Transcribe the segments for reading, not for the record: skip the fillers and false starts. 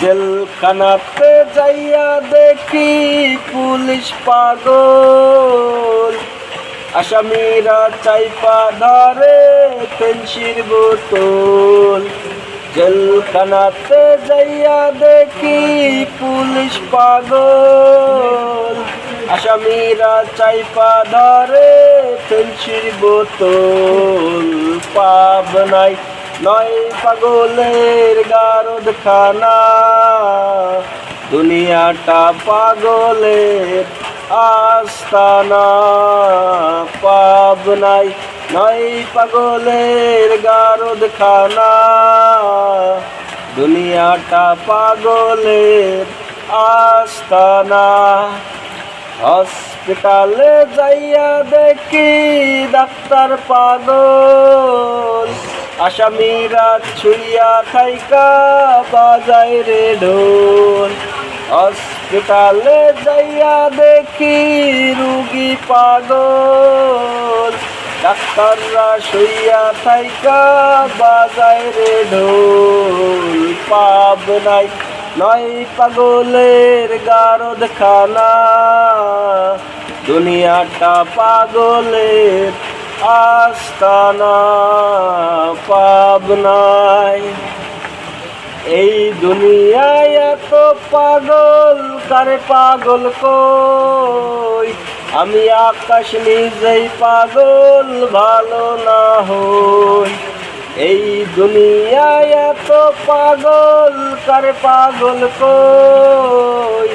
জেলখানাতে যাইয়া দেখি পুলিশ পাগল, আসামিরা চাইপা ধরে পেন্সির বোতল। জেলখানাতে যাইয়া দেখি পুলিশ পাগল, আসামিরা চাইপা ধরে পেন্সির বোতল। পাবনায় নয় পাগলের গারদখানা, দুনিয়াটা পাগলের আস্তানা। পাবনায় নয় পাগলের গারদখানা, দুনিয়াটা পাগলের আস্তানা। হসপিটালে যাইয়া দেখি ডাক্তার পাগল, আসামিরা ছুইয়া থাইকা বাজায় রে ঢোল। হসপিটালে যাইয়া দেখি রুগী পাগল, ডাক্তাররা শুইয়া থাইকা বাজায় রে ঢোল। পাবনায় নয় পাগলের গারদখানা, দুনিয়াটা পাগলের আস্তানা। পাবনায় এই দুনিয়ায় এত পাগল, কারে পাগল কই? আমি আকাশ নিজেই পাগল, ভালো না হই। এই দুনিয়ায় এত পাগল, কারে পাগল কই?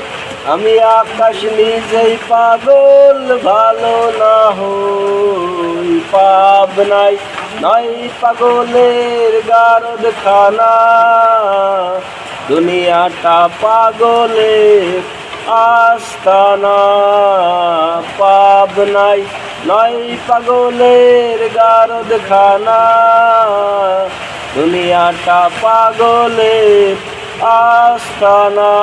আমি আকাশ নিজেই পাগল, ভালো না হই। পাবনায় নয় পাগলের গারদখানা, দুনিয়াটা পাগলের আস্তানা। পাবনায় নয় পাগলের গারদখানা, দুনিয়াটা পাগলের আস্তানা।